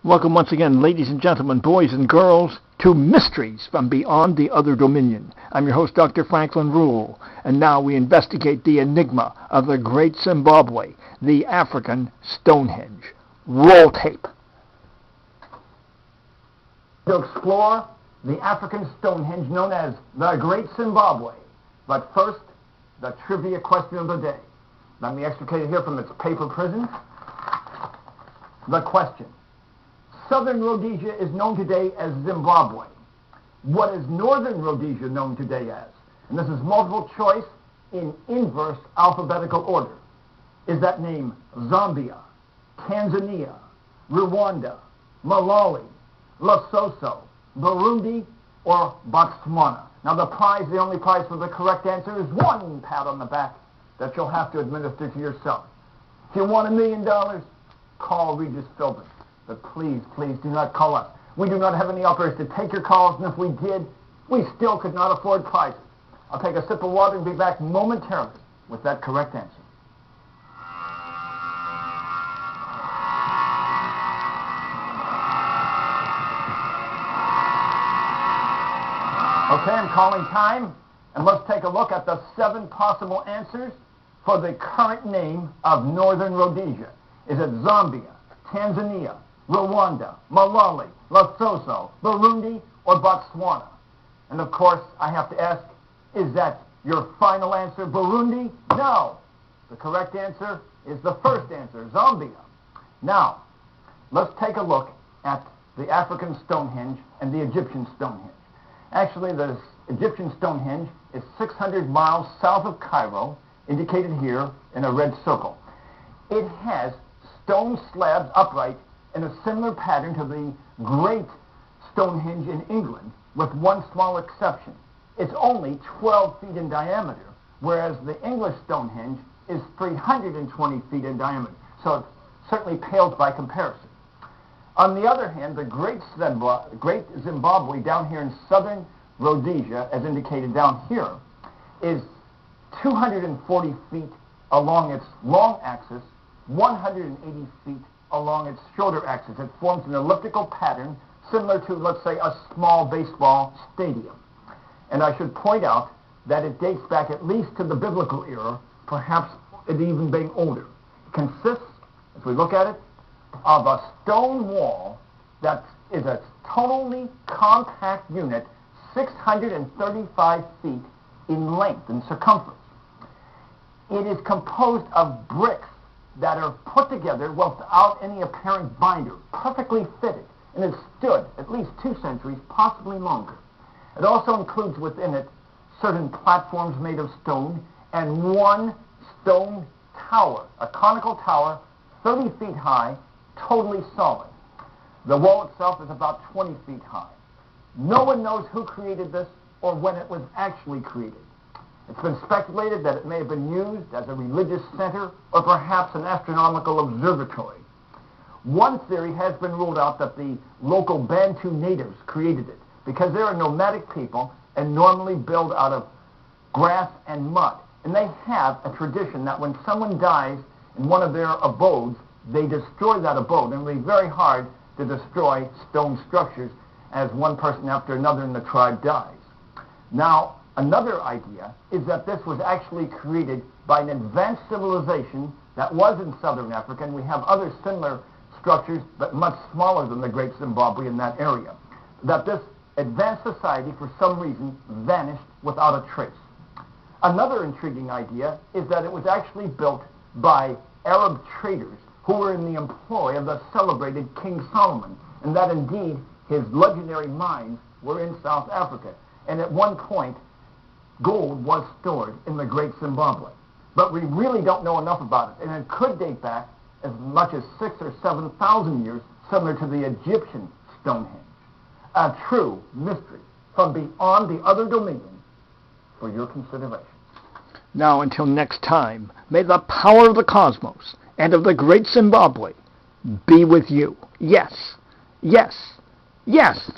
Welcome once again, ladies and gentlemen, boys and girls, to Mysteries from Beyond the Other Dominion. I'm your host, Dr. Franklin Ruehl, and now we investigate the enigma of the great Zimbabwe, the African Stonehenge. Roll tape. To explore the African Stonehenge known as the Great Zimbabwe. But first, the trivia question of the day. Let me extricate it here from its paper prison. The question. Southern Rhodesia is known today as Zimbabwe. What is Northern Rhodesia known today as? And this is multiple choice in inverse alphabetical order. Is that name Zambia, Tanzania, Rwanda, Malawi, Lesotho, Burundi, or Botswana? Now the only prize for the correct answer is one pat on the back that you'll have to administer to yourself. If you want $1 million, call Regis Philbin. But please, please do not call us. We do not have any operators to take your calls, and if we did, we still could not afford prizes. I'll take a sip of water and be back momentarily with that correct answer. Okay, I'm calling time, and let's take a look at the 7 possible answers for the current name of Northern Rhodesia. Is it Zambia, Tanzania, Rwanda, Malawi, Lesotho, Burundi, or Botswana? And of course, I have to ask, is that your final answer, Burundi? No. The correct answer is the first answer, Zambia. Now, let's take a look at the African Stonehenge and the Egyptian Stonehenge. Actually, the Egyptian Stonehenge is 600 miles south of Cairo, indicated here in a red circle. It has stone slabs upright in a similar pattern to the great Stonehenge in England, with one small exception. It's only 12 feet in diameter, whereas the English Stonehenge is 320 feet in diameter, so it certainly pales by comparison. On the other hand, the Great Zimbabwe down here in southern Rhodesia, as indicated down here, is 240 feet along its long axis, 180 feet along its shorter axis. It forms an elliptical pattern similar to, let's say, a small baseball stadium. And I should point out that it dates back at least to the biblical era, perhaps it even being older. It consists, if we look at it, of a stone wall that is a totally compact unit, 635 feet in length and circumference. It is composed of bricks that are put together without any apparent binder, perfectly fitted, and it stood at least 2 centuries, possibly longer. It also includes within it certain platforms made of stone and one stone tower, a conical tower, 30 feet high, totally solid. The wall itself is about 20 feet high. No one knows who created this or when it was actually created. It's been speculated that it may have been used as a religious center or perhaps an astronomical observatory. One theory has been ruled out that the local Bantu natives created it because they're a nomadic people and normally build out of grass and mud. And they have a tradition that when someone dies in one of their abodes, they destroy that abode. And it would be very hard to destroy stone structures as one person after another in the tribe dies. Now, another idea is that this was actually created by an advanced civilization that was in southern Africa, and we have other similar structures, but much smaller than the Great Zimbabwe in that area. That this advanced society, for some reason, vanished without a trace. Another intriguing idea is that it was actually built by Arab traders who were in the employ of the celebrated King Solomon, and that indeed his legendary mines were in South Africa. And at one point, gold was stored in the Great Zimbabwe. But we really don't know enough about it, and it could date back as much as 6,000 or 7,000 years, similar to the Egyptian Stonehenge. A true mystery from beyond the other dominion for your consideration. Now, until next time, may the power of the cosmos and of the Great Zimbabwe be with you. Yes, yes, yes.